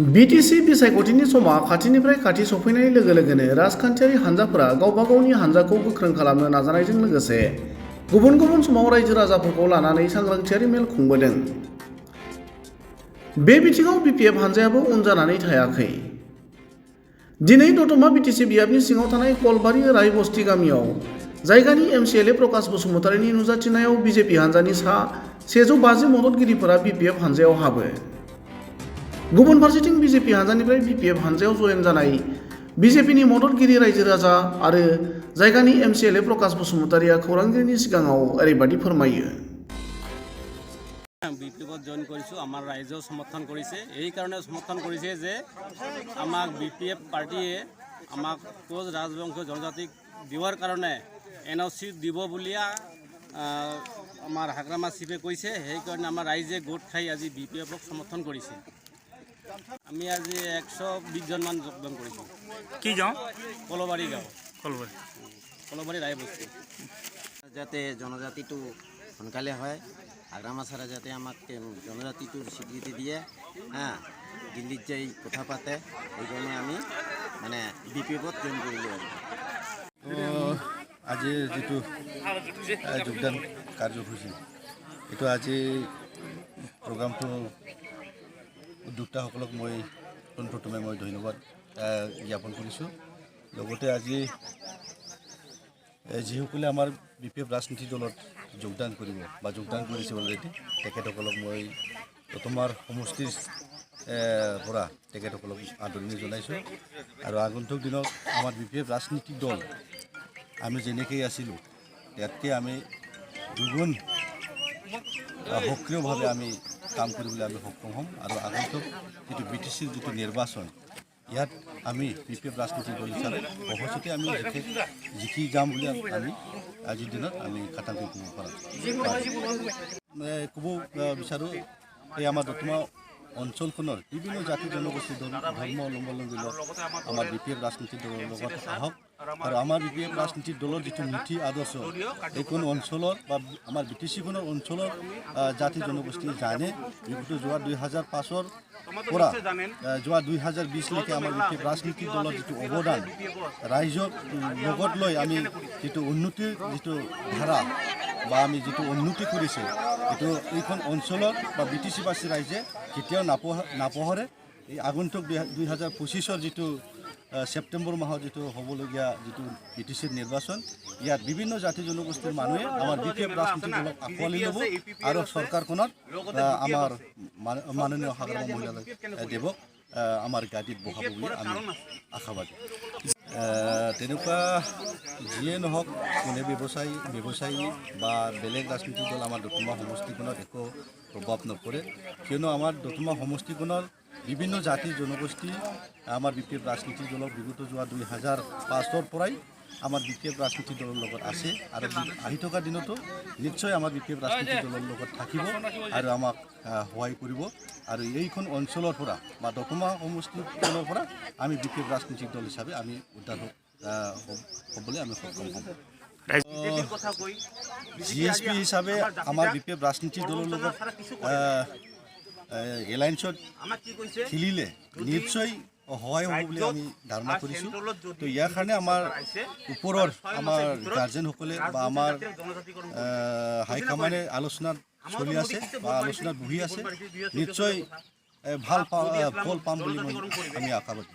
BTC बिसायख'थिनि समा खाथिनिफ्राय खाथि सफैनाय लोगो लोगोनो राजखान्थियारि हान्जाफोरा गावबा गावनि हान्जाखौ गोख्रों खालामनो नाजानायजों लोगोसे गुबुन गुबुन समाव रायजो राजाफोरखौ लानानै सांग्रांथियारि मेल खुंबोदों। बे बिथिङाव बिपिएफ हान्जायाबो उन जानानै थायाखै। दिनै दतमा बिटिसि बियाबनि सिङाव थानाय कलबारि रायबस्ति गामियाव जायगानि एमसिएलए प्रकाश बसुमतारीनि नुजाथिनायाव बिजेपि हान्जानि सा 150 मददगिरिफोरा बिपिएफ हान्जायाव हाबो। गुबुन फारसेथिं बिजेपि हान्जानिफ्राय बिपिएफ हान्जायाव जयेन जानाय बिजेपिनि मददगिरि रायजो राजा आरो जायगानि एमसिएलए प्रकाश बसुमतारीया खौरांगिरिनि सिगाङाव ओरैबायदि फोरमायो। বিপিএফত জইন কৰিছোঁ। আমাৰ ৰাইজেও সমৰ্থন কৰিছে। এই কাৰণে সমৰ্থন কৰিছে যে আমাক বিপিএফ পাৰ্টিয়ে আমাক কোচ ৰাজবংশীয় জনজাতিক দিয়াৰ কাৰণে এনঅ'চি দিব বুলিয়া আমাৰ হাগ্ৰামা চিফে কৈছে। সেইকাৰণে আমাৰ ৰাইজে গোট খাই আজি বিপিএফক সমৰ্থন কৰিছে। আমি আজি 120 জনমান যোগদান কৰিছোঁ। কি গাঁও? কলবাৰী গাঁও। কলবাৰী ৰায়বস্তি। যাতে জনজাতিটো সোনকালে হয়, হাগ্ৰামা ছাৰে যাতে আমাক জনজাতিটোৰ স্বীকৃতি দিয়ে, দিল্লীত যাই কথা পাতে, সেইকাৰণে আমি মানে বিপিএফত জইন কৰিলোঁ। আজি যিটো যোগদান কাৰ্যসূচী, এইটো আজি প্ৰগ্ৰামটো উদ্যোক্তাসকলক মই পোনপ্ৰথমে মই ধন্যবাদ জ্ঞাপন কৰিছোঁ। লগতে আজি যিসকলে আমাৰ বিপিএফ ৰাজনীতি দলত যোগদান কৰিব বা যোগদান কৰিছে অলৰেডি, তেখেতসকলক মই দতমাৰ সমষ্টিৰ পৰা তেখেতসকলক আদৰণি জনাইছোঁ। আৰু আগন্তুক দিনত আমাৰ বিপিএফ ৰাজনীতিক দল আমি যেনেকৈ আছিলোঁ ইয়াতকৈ আমি দুগুণ সক্ৰিয়ভাৱে আমি কাম কৰিবলৈ আমি সক্ষম হ'ম। আৰু আগন্তুক যিটো বিটিচিৰ যিটো নিৰ্বাচন, ইয়াত আমি বিপিএফ ৰাজনীতিক দল হিচাপে সহজতে আমি জিকি যাম বুলি আমি আজিৰ দিনত আমি খাটাংকৈ ক'ব পাৰোঁ। ক'ব বিচাৰোঁ, এই আমাৰ দতমা অঞ্চলখনৰ বিভিন্ন জাতি জনগোষ্ঠী ধৰ্ম অৱলম্বী লোক আমাৰ বিপিএফ ৰাজনীতিক দলৰ লগত আহক। আৰু আমাৰ বিপিএফ ৰাজনীতিক দলৰ যিটো নীতি আদৰ্শ এইখন অঞ্চলৰ বা আমাৰ বিটিচিখনৰ অঞ্চলৰ জাতি জনগোষ্ঠীয়ে জানে। বিগত যোৱা 2005 পৰা যোৱা 2020লৈকে আমাৰ বিপিএফ ৰাজনীতিক দলৰ যিটো অৱদান, ৰাইজক লগত লৈ আমি যিটো উন্নতিৰ যিটো ধাৰা বা আমি যিটো উন্নতি কৰিছে, এইটো এইখন অঞ্চলত বা বিটিচিবাসী ৰাইজে কেতিয়াও নাপাহৰে। এই আগন্তুক 2025 যিটো ছেপ্টেম্বৰ মাহত যিটো হ'বলগীয়া যিটো বিটিচিৰ নিৰ্বাচন, ইয়াত বিভিন্ন জাতি জনগোষ্ঠীৰ মানুহে আমাৰ বিপিএফ ৰাজনীতিক দলক আঁকোৱালি ল'ব আৰু চৰকাৰখনত আমাৰ মাননীয় হাগ্ৰামা মহিলা দেৱক আমাৰ গাদীত বহাব বুলি আমি আশাবাদী। তেনেকুৱা যিয়ে নহওক, কোনে ব্যৱসায়ী বা বেলেগ ৰাজনীতিক দল আমাৰ দতমা সমষ্টিখনত একো প্ৰভাৱ নপৰে, কিয়নো আমাৰ দতমা সমষ্টিখনৰ বিভিন্ন জাতি জনগোষ্ঠী আমাৰ বিপিএফ ৰাজনীতিক দলৰ বিগত যোৱা 2005 পৰাই আমাৰ বিপিএফ ৰাজনীতিক দলৰ লগত আছে আৰু আহি থকা দিনতো নিশ্চয় আমাৰ বিপিএফ ৰাজনীতিক দলৰ লগত থাকিব আৰু আমাক সহায় কৰিব। আৰু এইখন অঞ্চলৰ পৰা বা দতমা সমষ্টিখনৰ পৰা আমি বিপিএফ ৰাজনীতিক দল হিচাপে আমি উদ্ধাৰ হ'বলৈ আমি সক্ষম হ'ম। জিএছপি হিচাপে আমাৰ বিপিএফ ৰাজনীতিক দলৰ লগত এলায়েন্সত খেলিলে নিশ্চয় সহায় হ'ব বুলি আমি ধাৰণা কৰিছোঁ। তো ইয়াৰ কাৰণে আমাৰ ওপৰৰ আমাৰ গাৰ্জেনসকলে বা আমাৰ হাইকমাণ্ডে আলোচনাত চলি আছে বা আলোচনাত বহি আছে। নিশ্চয় ভাল ফল পাম বুলি আমি আশাবাদী।